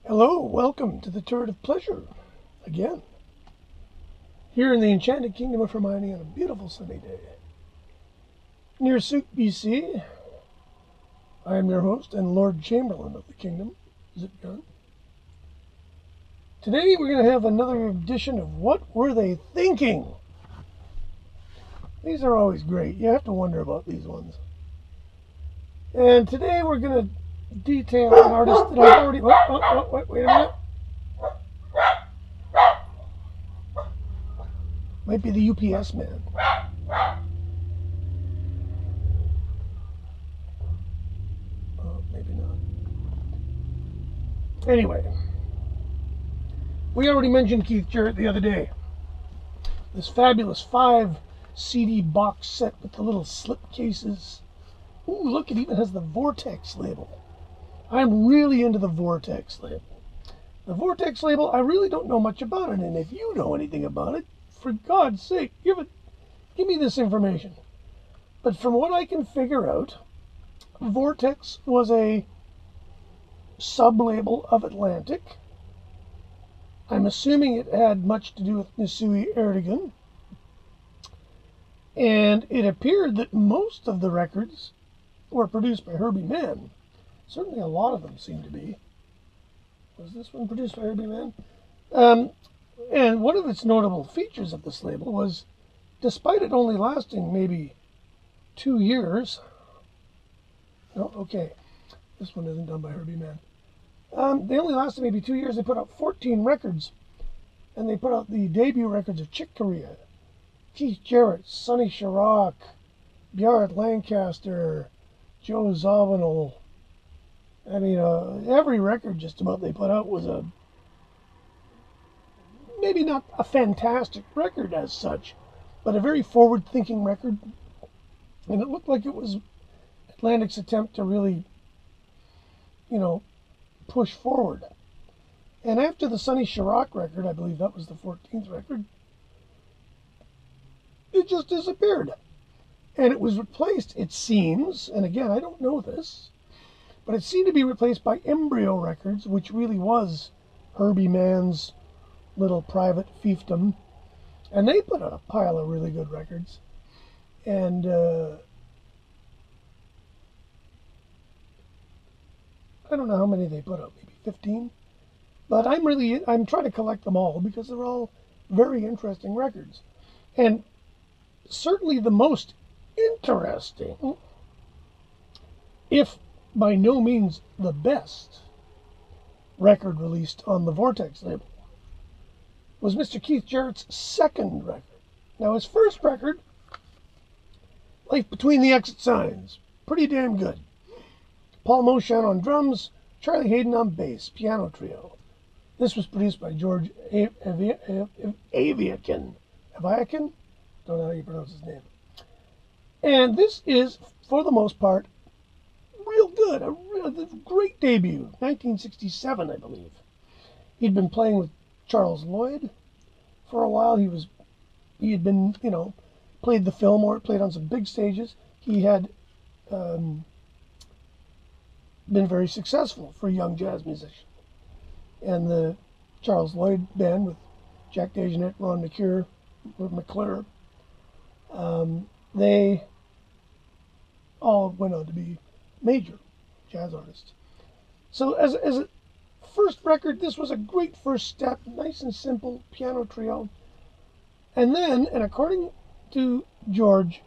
Hello, welcome to the Turret of Pleasure again, here in the Enchanted Kingdom of Hermione on a beautiful sunny day. Near Souk, BC, I am your host and Lord Chamberlain of the Kingdom, Zipgun. Today we're going to have another edition of What Were They Thinking? These are always great. You have to wonder about these ones. And today we're going to detail an artist that I've already... wait a minute. Might be the UPS man. Oh, maybe not. Anyway, we already mentioned Keith Jarrett the other day. This fabulous 5 CD box set with the little slip cases. Ooh, look, it even has the Vortex label. I'm really into the Vortex label. The Vortex label, I really don't know much about it, and if you know anything about it, for God's sake, give me this information. But from what I can figure out, Vortex was a sub-label of Atlantic. I'm assuming it had much to do with Nisui Erdogan. And it appeared that most of the records were produced by Herbie Mann. Certainly a lot of them seem to be. Was this one produced by Herbie Mann? And one of its notable features of this label was, despite it only lasting maybe 2 years... No, okay. This one isn't done by Herbie Mann. They only lasted maybe 2 years. They put out 14 records. And they put out the debut records of Chick Corea, Keith Jarrett, Sonny Sharrock, Bjart Lancaster, Joe Zawinul. I mean, every record just about they put out was maybe not a fantastic record as such, but a very forward-thinking record. And it looked like it was Atlantic's attempt to really, push forward. And after the Sonny Sharrock record, I believe that was the 14th record, it just disappeared. And it was replaced, it seems, and again, I don't know this, but it seemed to be replaced by Embryo Records, which really was Herbie Mann's little private fiefdom. And they put out a pile of really good records. And I don't know how many they put out, maybe 15? But I'm trying to collect them all because they're all very interesting records. And certainly the most interesting, if by no means the best, record released on the Vortex label was Mr. Keith Jarrett's second record. Now, his first record, Life Between the Exit Signs, pretty damn good. Paul Motian on drums, Charlie Hayden on bass, piano trio. This was produced by George Aviakin. Aviakin? Don't know how you pronounce his name. And this is, for the most part, real good. A great debut. 1967, I believe. He'd been playing with Charles Lloyd for a while. He had been, played the Fillmore, played on some big stages. He had been very successful for a young jazz musician. And the Charles Lloyd band with Jack DeJohnette, Ron McClure, they all went on to be major jazz artists. So as a first record, this was a great first step, nice and simple piano trio. And then, and according to George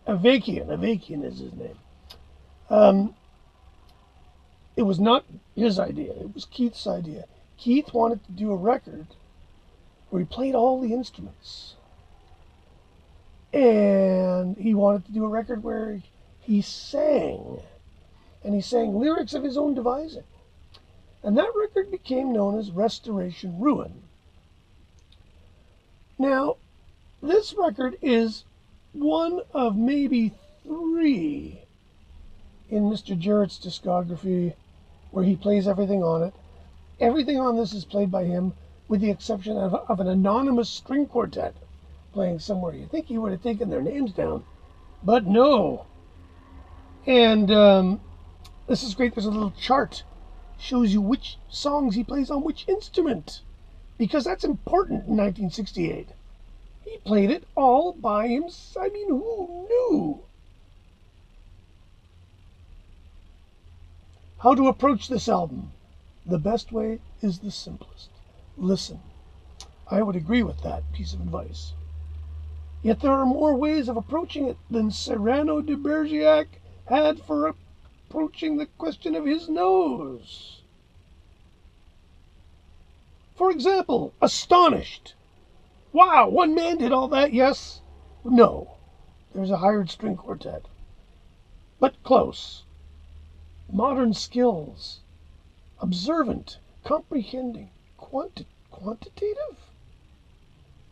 Avakian is his name, it was not his idea, it was Keith's idea. Keith wanted to do a record where he played all the instruments. And he wanted to do a record where he sang. And he sang lyrics of his own devising. And that record became known as Restoration Ruin. Now, this record is one of maybe 3 in Mr. Jarrett's discography where he plays everything on it. Everything on this is played by him, with the exception of an anonymous string quartet playing somewhere. You'd think he would have taken their names down, but no. And this is great. There's a little chart shows you which songs he plays on which instrument, because that's important in 1968. He played it all by himself. I mean, who knew? How to approach this album? The best way is the simplest. Listen. I would agree with that piece of advice. Yet there are more ways of approaching it than Cyrano de Bergerac had for approaching the question of his nose. For example, astonished. Wow, one man did all that, yes? No, there's a hired string quartet. But close. Modern skills. Observant, comprehending, quantitative?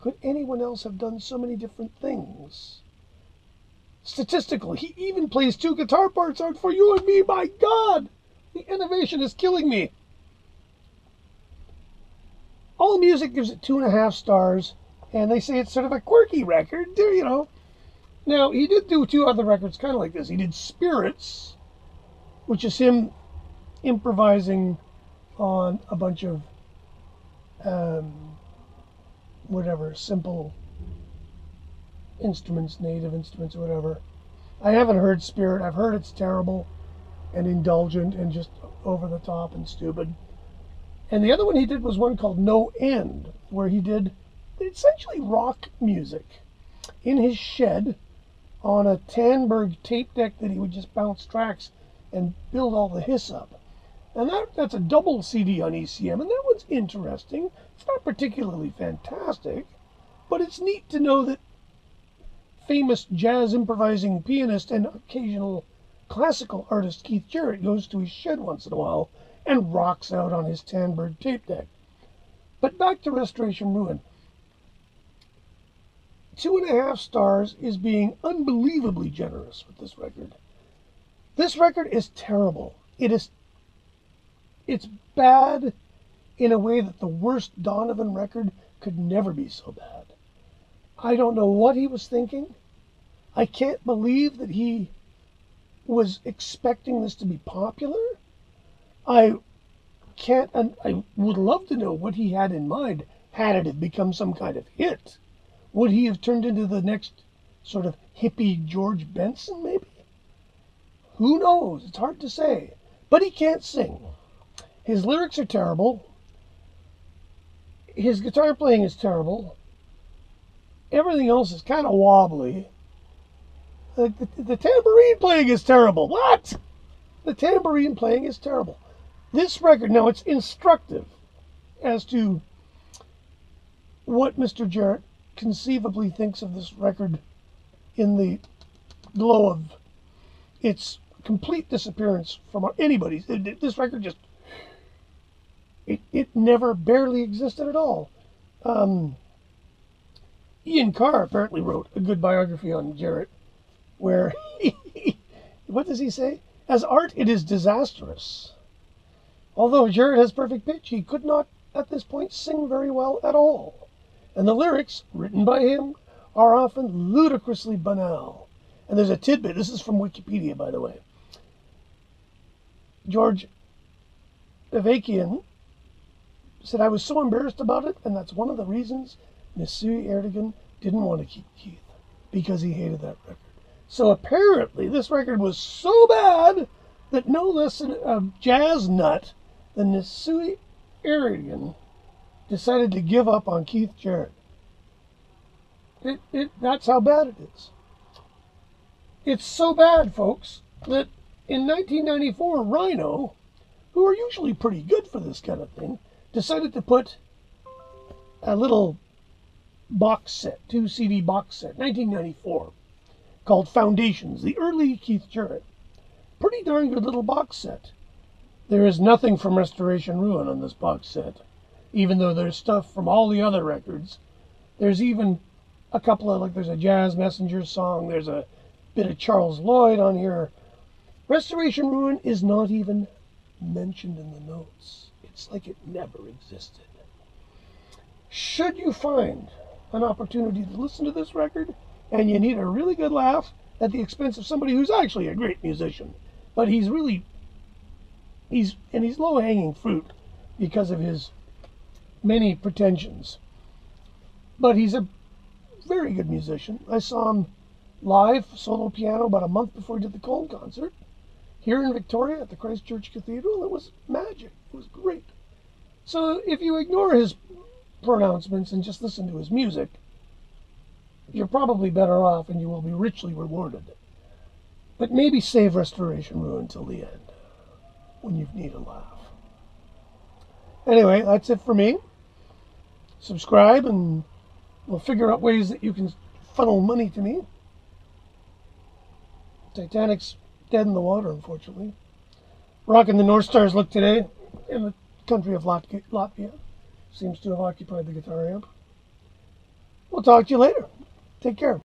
Could anyone else have done so many different things? Statistical. He even plays 2 guitar parts out for you and me. My God! The innovation is killing me. AllMusic gives it 2.5 stars, and they say it's sort of a quirky record, you know. Now, he did do 2 other records kind of like this. He did Spirits, which is him improvising on a bunch of whatever, simple instruments, native instruments, or whatever. I haven't heard Spirit. I've heard it's terrible and indulgent and just over the top and stupid. And the other one he did was one called No End, where he did essentially rock music in his shed on a Tandberg tape deck that he would just bounce tracks and build all the hiss up. And that's a double CD on ECM, and that one's interesting. It's not particularly fantastic, but it's neat to know that famous jazz improvising pianist and occasional classical artist Keith Jarrett goes to his shed once in a while and rocks out on his Tandberg tape deck. But back to Restoration Ruin. 2.5 stars is being unbelievably generous with this record. This record is terrible. It's bad in a way that the worst Donovan record could never be so bad. I don't know what he was thinking. I can't believe that he was expecting this to be popular. I would love to know what he had in mind had it have become some kind of hit. Would he have turned into the next sort of hippie George Benson, maybe? Who knows? It's hard to say. But he can't sing. His lyrics are terrible. His guitar playing is terrible. Everything else is kind of wobbly. The tambourine playing is terrible. What? The tambourine playing is terrible. This record, now it's instructive as to what Mr. Jarrett conceivably thinks of this record in the glow of its complete disappearance from anybody's. This record just, it never barely existed at all. Ian Carr apparently wrote a good biography on Jarrett where what does he say? As art, it is disastrous. Although Jarrett has perfect pitch, he could not at this point sing very well at all. And the lyrics, written by him, are often ludicrously banal. And there's a tidbit, this is from Wikipedia, by the way. George Avakian said, I was so embarrassed about it, and that's one of the reasons Nisui Erdogan didn't want to keep Keith, because he hated that record. So apparently this record was so bad that no less a jazz nut than Nisui Erdogan decided to give up on Keith Jarrett. That's how bad it is. It's so bad, folks, that in 1994, Rhino, who are usually pretty good for this kind of thing, decided to put a little box set, 2 CD box set, 1994, called Foundations, the early Keith Jarrett. Pretty darn good little box set. There is nothing from Restoration Ruin on this box set, even though there's stuff from all the other records. There's even a couple of, there's a Jazz Messenger song, there's a bit of Charles Lloyd on here. Restoration Ruin is not even mentioned in the notes. It's like it never existed. Should you find an opportunity to listen to this record, and you need a really good laugh at the expense of somebody who's actually a great musician, but he's really he's low-hanging fruit because of his many pretensions. But he's a very good musician. I saw him live, solo piano, about a month before he did the Cone concert here in Victoria at the Christ Church Cathedral. It was magic. It was great. So if you ignore his pronouncements and just listen to his music, you're probably better off and you will be richly rewarded. But maybe save Restoration Ruin till the end, when you need a laugh. Anyway, that's it for me. Subscribe and we'll figure out ways that you can funnel money to me. Titanic's dead in the water, unfortunately. Rocking the North Stars look today in the country of Latvia. Seems to have occupied the guitar amp. We'll talk to you later. Take care.